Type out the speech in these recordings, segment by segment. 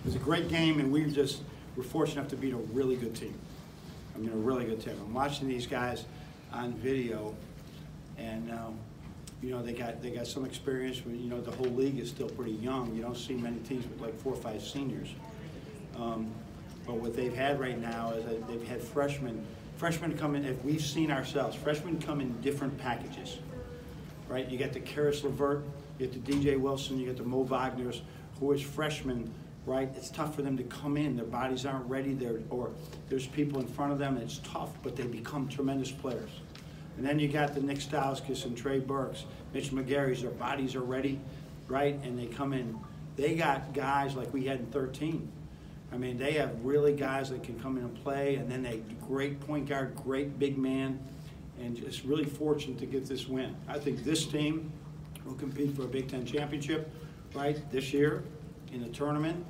was a great game, and we're fortunate enough to beat a really good team. I mean, a really good team. I'm watching these guys on video, and you know, they got some experience. You know, the whole league is still pretty young. You don't see many teams with like 4 or 5 seniors. But what they've had right now is that they've had freshmen come in. If we've seen ourselves, freshmen come in different packages, right? You got the Karis LeVert, you got the DJ Wilson, you got the Mo Wagners, who is freshmen, right? It's tough for them to come in. Their bodies aren't ready. Or there's people in front of them. And it's tough, but they become tremendous players. And then you got the Nick Stauskas and Trey Burks, Mitch McGarry's. Their bodies are ready, right? And they come in. They got guys like we had in 13. I mean, they have really guys that can come in and play. And then they great point guard, great big man, and just really fortunate to get this win. I think this team will compete for a Big Ten championship, right, this year in the tournament.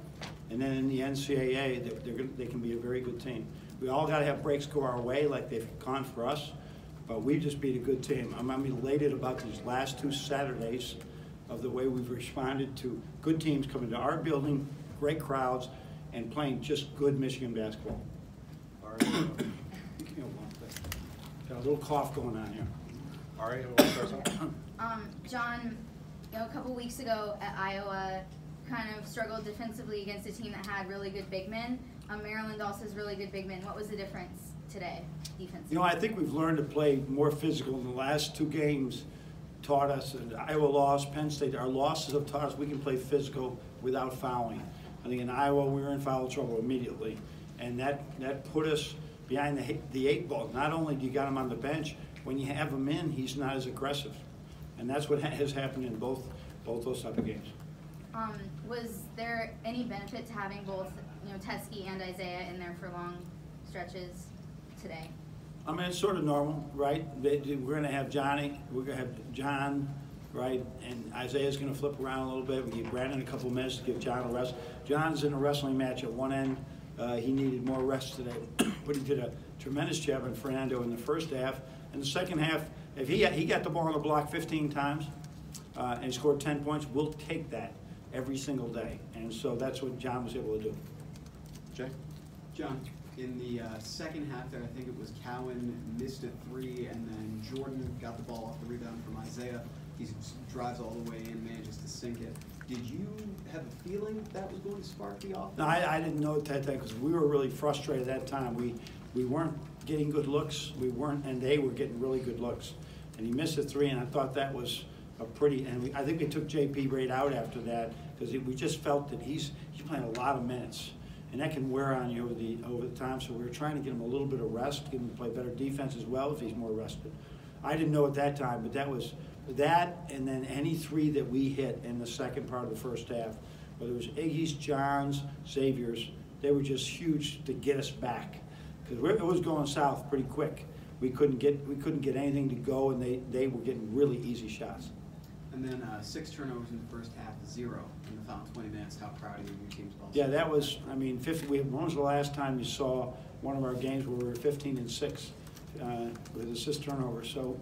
And then in the NCAA, they can be a very good team. We all got to have breaks go our way like they've gone for us, but we just beat a good team. I'm elated about these last 2 Saturdays of the way we've responded to good teams coming to our building, great crowds, and playing just good Michigan basketball. All right. Got a little cough going on here. All right. John, you know, a couple weeks ago at Iowa, kind of struggled defensively against a team that had really good big men. Maryland also has really good big men. What was the difference today, defensively? You know, I think we've learned to play more physical. In the last 2 games taught us, Iowa lost, Penn State, our losses have taught us we can play physical without fouling. I think in Iowa we were in foul trouble immediately, and that put us behind the 8 ball. Not only do you got him on the bench, when you have him in, he's not as aggressive. And that's what has happened in both those type of games. Was there any benefit to having both, you know, Teskey and Isaiah in there for long stretches today? I mean, it's sort of normal, right? We're going to have Johnny, we're going to have John, right? And Isaiah's going to flip around a little bit. We give Brandon a couple minutes to give John a rest. John's in a wrestling match at one end. He needed more rest today, but he did a tremendous job on Fernando in the first half. In the second half, if he got the ball on the block 15 times and he scored 10 points, we'll take that every single day. And so that's what John was able to do. Jay? John, in the second half there, I think it was Cowan missed a 3, and then Jordan got the ball off the rebound from Isaiah. He drives all the way in, manages to sink it. Did you have a feeling that was going to spark the offense? No, I didn't know at that time because we were really frustrated at that time. We weren't getting good looks. We weren't, and they were getting really good looks. And he missed a 3, and I thought that was a pretty. And I think we took JP right out after that because we just felt that he's playing a lot of minutes, and that can wear on you over the time. So we were trying to get him a little bit of rest, get him to play better defense as well if he's more rested. I didn't know at that time, but that was that, and then any 3 that we hit in the second part of the first half, whether it was Iggy's, John's, Zavier's, they were just huge to get us back because it was going south pretty quick. We couldn't get anything to go, and they were getting really easy shots. And then 6 turnovers in the first half, 0 in the final 20 minutes. How proud of you your team's ball? Yeah, that was. I mean, when was the last time you saw one of our games where we were 15-6 with assist turnover? So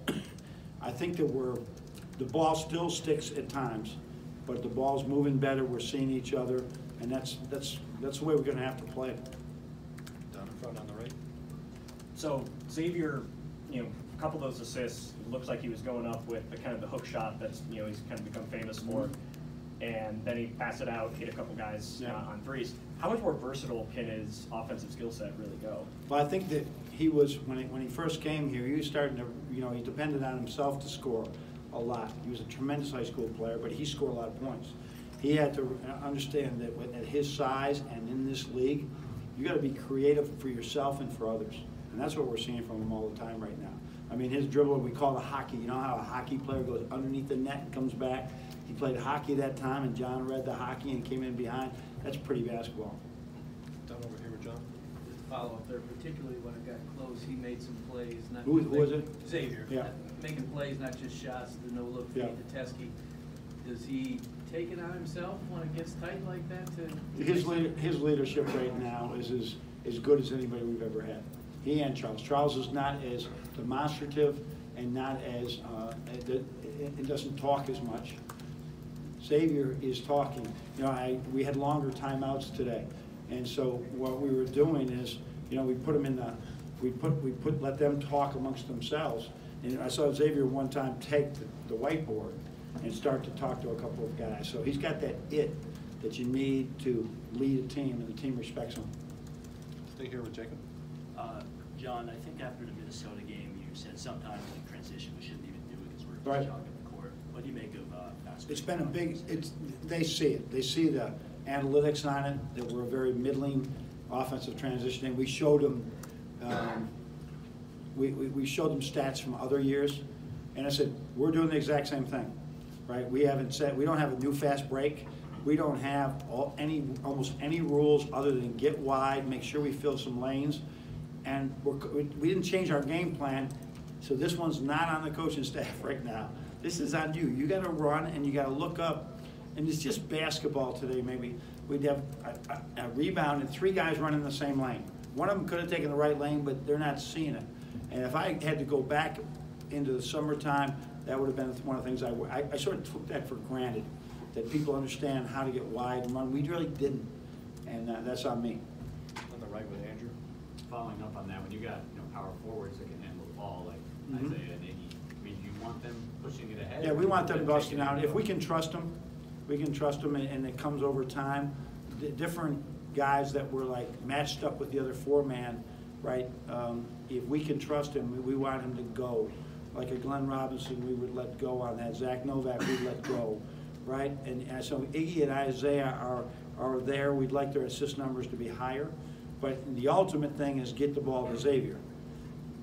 I think that the ball still sticks at times, but the ball's moving better. We're seeing each other, and that's the way we're going to have to play. Down in front on the right. So Zavier, you know, a couple of those assists, looks like he was going up with the kind of the hook shot that's, you know, he's kind of become famous for, and then he passed it out, hit a couple guys on 3s. How much more versatile can his offensive skill set really go? Well, I think that he was when he first came here, he was starting to, you know, he depended on himself to score a lot. He was a tremendous high school player, but he scored a lot of points. He had to understand that at his size and in this league, you got to be creative for yourself and for others, and that's what we're seeing from him all the time right now. I mean, his dribble, we call it hockey. You know how a hockey player goes underneath the net and comes back? He played hockey that time, and John read the hockey and came in behind. That's pretty basketball. Down over here with John. Follow up there, particularly when it got close, he made some plays. Who was it? Zavier. Yeah. Making plays, not just shots, the no-look feed to Teskey. Does he take it on himself when it gets tight like that? His leadership right now is as good as anybody we've ever had. He and Charles. Charles is not as demonstrative and not as, it doesn't talk as much. Zavier is talking. You know, we had longer timeouts today, and so what we were doing is, you know, we put them in the, let them talk amongst themselves. And I saw Zavier one time take the whiteboard and start to talk to a couple of guys. So he's got that it that you need to lead a team, and the team respects him. Stay here with Jacob. John, I think after the Minnesota game, you said sometimes in transition we shouldn't even do it because we're Right. just jogging the court. What do you make of fast? It's been a big, they see it. They see the analytics on it, that we're a very middling offensive transitioning. We showed them, we showed them stats from other years, and I said, we're doing the exact same thing, right? We haven't said, we don't have a new fast break. We don't have almost any rules other than get wide, make sure we fill some lanes, and we didn't change our game plan, so this one's not on the coaching staff right now. This is on you. You got to run and you got to look up, and it's just basketball today. Maybe we'd have a rebound and 3 guys running the same lane. One of them could have taken the right lane, but they're not seeing it. And if I had to go back into the summertime, that would have been one of the things I sort of took that for granted, that people understand how to get wide and run. We really didn't, and that's on me. On the right with Andrew. Following up on that, when you got power forwards that can handle the ball like Isaiah and Iggy, I mean, do you want them pushing it ahead? Yeah, we want them busting out. If we can trust them, and it comes over time. Different guys that were like matched up with the other 4-man, right? If we can trust him, we want him to go. Like a Glenn Robinson, we would let go on that. Zach Novak, we'd let go, right? And so Iggy and Isaiah are there. We'd like their assist numbers to be higher. But the ultimate thing is get the ball to Zavier.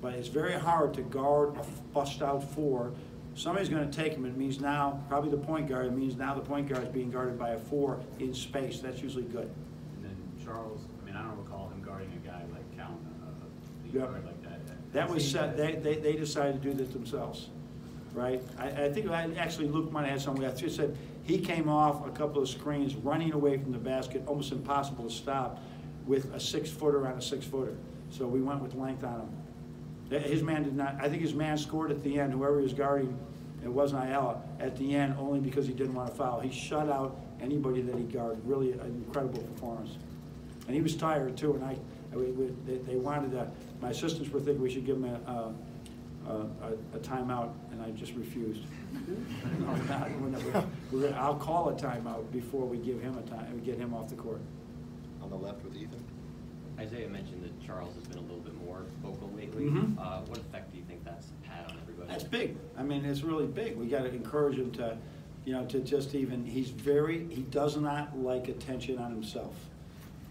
But it's very hard to guard a bust-out 4. Somebody's going to take him. It means now, probably the point guard, it means now the point guard is being guarded by a 4 in space. That's usually good. And then Charles, I mean, I don't recall him guarding a guy like Cowan, a Yep. guard like that. That was set. They decided to do that themselves, right? I think actually Luke might have had something. I just said he came off a couple of screens, running away from the basket, almost impossible to stop, with a 6-footer on a 6-footer. So we went with length on him. His man did not. I think his man scored at the end. Whoever he was guarding, it wasn't Ayala at the end, only because he didn't want to foul. He shut out anybody that he guarded. Really an incredible performance. And he was tired too. And they wanted to. My assistants were thinking we should give him a timeout, and I just refused. No, I'll call a timeout before we give him a time and get him off the court. On the left with Ethan. Isaiah mentioned that Charles has been a little bit more vocal lately. Mhm. What effect do you think that's had on everybody? That's big. I mean, it's really big. We got to encourage him to, to just even. He does not like attention on himself,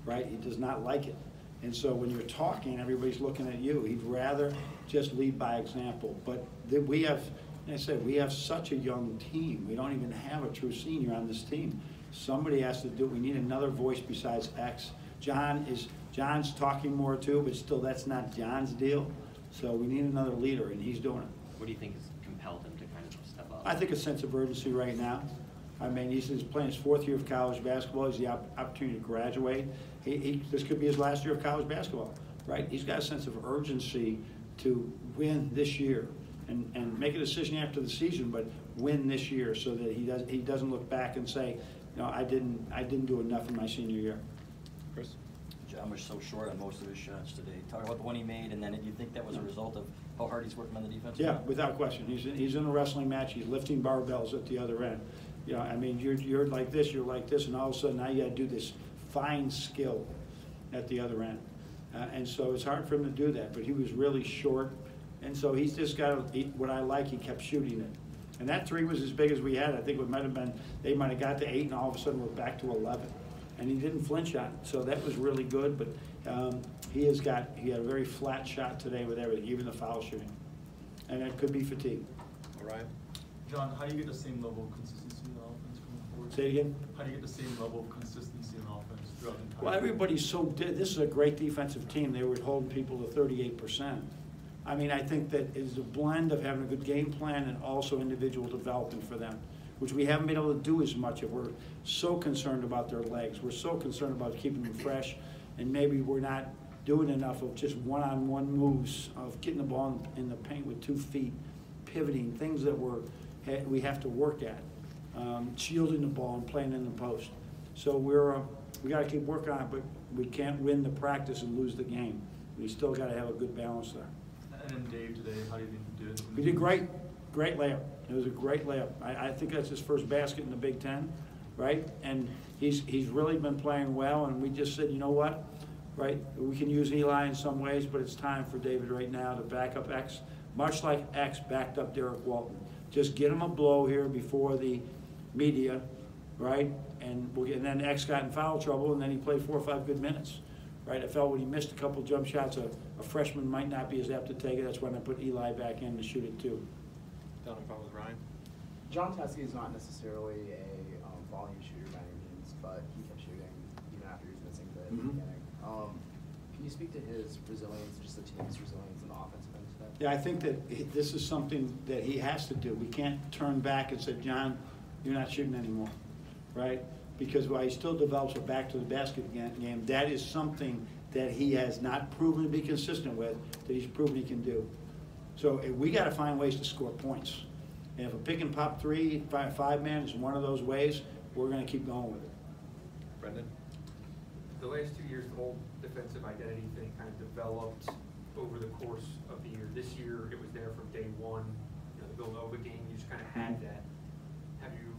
right? He does not like it. And so when you're talking, everybody's looking at you. He'd rather just lead by example. But we have, like I said, we have such a young team. We don't even have a true senior on this team. Somebody has to do it. We need another voice besides X. John's talking more too, but still that's not John's deal. So we need another leader, and he's doing it. What do you think has compelled him to kind of step up? I think a sense of urgency right now. I mean, he's playing his 4th year of college basketball. He's the opportunity to graduate. This could be his last year of college basketball, right? He's got a sense of urgency to win this year and make a decision after the season, but win this year so that he doesn't look back and say, I didn't do enough in my senior year. Chris? John was so short on most of his shots today. Talk about the one he made, and then do you think that was a result of how hard he's working on the defense? Yeah, without question. He's in a wrestling match. He's lifting barbells at the other end. I mean, you're like this, you're like this, and all of a sudden now you got to do this fine skill at the other end. And so it's hard for him to do that, but he was really short. And so he's just got what I like, he kept shooting it. And that 3 was as big as we had. I think it might have been, they might have got to 8, and all of a sudden we're back to 11. And he didn't flinch on it. So that was really good, but he had a very flat shot today with everything, even the foul shooting. And it could be fatigue. All right. John, how do you get the same level of consistency in offense going forward? Say it again? How do you get the same level of consistency in offense throughout the entire Well, everybody's this is a great defensive team. They were holding people to 38%. I mean, I think that is a blend of having a good game plan and also individual development for them, which we haven't been able to do as much of. We're so concerned about their legs. We're so concerned about keeping them fresh, and maybe we're not doing enough of just one-on-one moves, of getting the ball in the paint with 2 feet, pivoting, things that we have to work at. shielding the ball and playing in the post. So we got to keep working on it, but we can't win the practice and lose the game. We still got to have a good balance there. And then Dave today, how do you think you did? We did great. Great layup. It was a great layup. I think that's his first basket in the Big Ten, right? And he's really been playing well, and we just said, you know what, right? We can use Eli in some ways, but it's time for David right now to back up X, much like X backed up Derek Walton. Just get him a blow here before the media, right? And then X got in foul trouble, and then he played 4 or 5 good minutes, right? I felt when he missed a couple jump shots, a freshman might not be as apt to take it. That's when I put Eli back in to shoot it too. Down in front with Ryan. John Teskey is not necessarily a volume shooter by any means, but he kept shooting even after he was missing the beginning. Can you speak to his resilience, just the team's resilience in the offensive end today? Yeah, I think that this is something that he has to do. We can't turn back and say, John, you're not shooting anymore, right? Because while he still develops a back to the basket game, that is something that he has not proven to be consistent with, that he's proven he can do. So we got to find ways to score points. And if a pick and pop 3, 5-man is one of those ways, we're going to keep going with it. Brendan? The last 2 years, the whole defensive identity thing kind of developed over the course of the year. This year, it was there from day one. You know, the Villanova game, you just kind of had that. Have you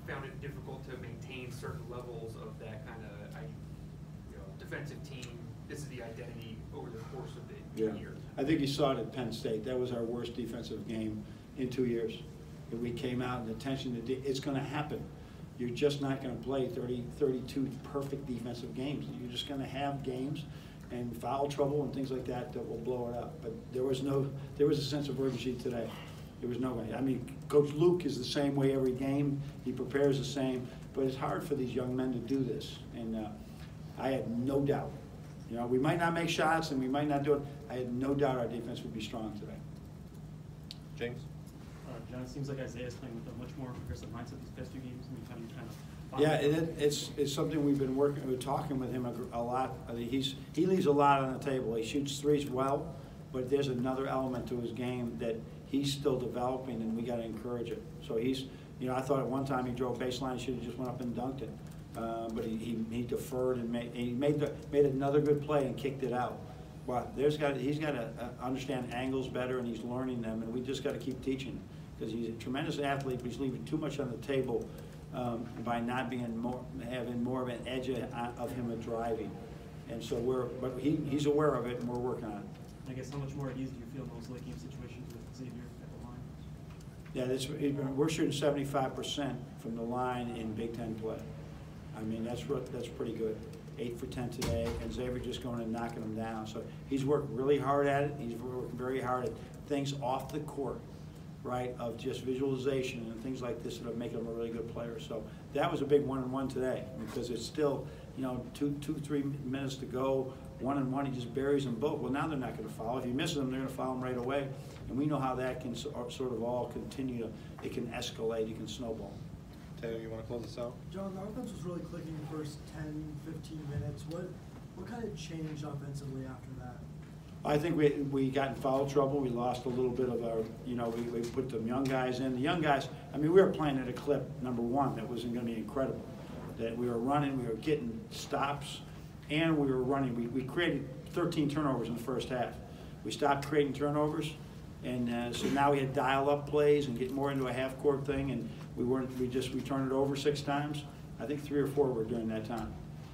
found it difficult to maintain certain levels of that kind of defensive team? This is the identity over the course of the year. I think you saw it at Penn State. That was our worst defensive game in 2 years. And we came out and the tension, it's going to happen. You're just not going to play 30, 32 perfect defensive games. You're just going to have games and foul trouble and things like that that will blow it up. But there was a sense of urgency today. There was no way. I mean, Coach Luke is the same way every game. He prepares the same. But it's hard for these young men to do this. And I had no doubt. You know, we might not make shots and we might not do it. I had no doubt our defense would be strong today. James? John, it seems like Isaiah's playing with a much more aggressive mindset these past 2 games. And kind of yeah, it's something we've been talking with him a lot. I mean, he leaves a lot on the table. He shoots threes well, but there's another element to his game that he's still developing, and we got to encourage it. So he's, you know, I thought at one time he drove baseline, should have just went up and dunked it. But he deferred and made another good play and kicked it out. But he's got to understand angles better, and he's learning them, and we just got to keep teaching, because he's a tremendous athlete, but he's leaving too much on the table by not having more of an edge of him at driving. And so but he's aware of it, and we're working on it. I guess how much more at ease do you feel in those late game situations with Zavier at the line? Yeah, we're shooting 75% from the line in Big Ten play. I mean, that's pretty good. 8 for 10 today, and Zavier just going and knocking them down. So he's worked really hard at it. He's worked very hard at things off the court, right, of just visualization and things like this that are making him a really good player. So that was a big 1-and-1 today, because it's still, you know, 2-3 minutes to go, 1-and-1, he just buries them both. Well, now they're not going to foul. If he misses them, they're going to foul him right away. And we know how that can sort of all continue. It can escalate. It can snowball. Taylor, you want to close this out? John, the offense was really clicking the first 10, 15 minutes. What kind of changed offensively after that? I think we got in foul trouble. We lost a little bit of our, you know, we put some young guys in. The young guys, I mean, we were playing at a clip, number one, that wasn't going to be incredible. That we were running, we were getting stops, and we were running. We created 13 turnovers in the first half. We stopped creating turnovers, and so now we had dial-up plays and get more into a half-court thing, and we turned it over 6 times. I think 3 or 4 were during that time.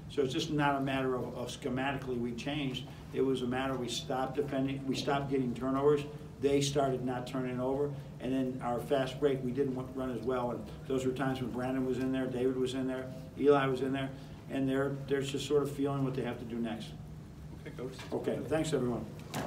So it's just not a matter of schematically we changed. It was a matter we stopped defending, we stopped getting turnovers. They started not turning over, and then our fast break we didn't run as well. And those were times when Brandon was in there, David was in there, Eli was in there, and they're just sort of feeling what they have to do next. Okay, Coach. Okay, thanks everyone.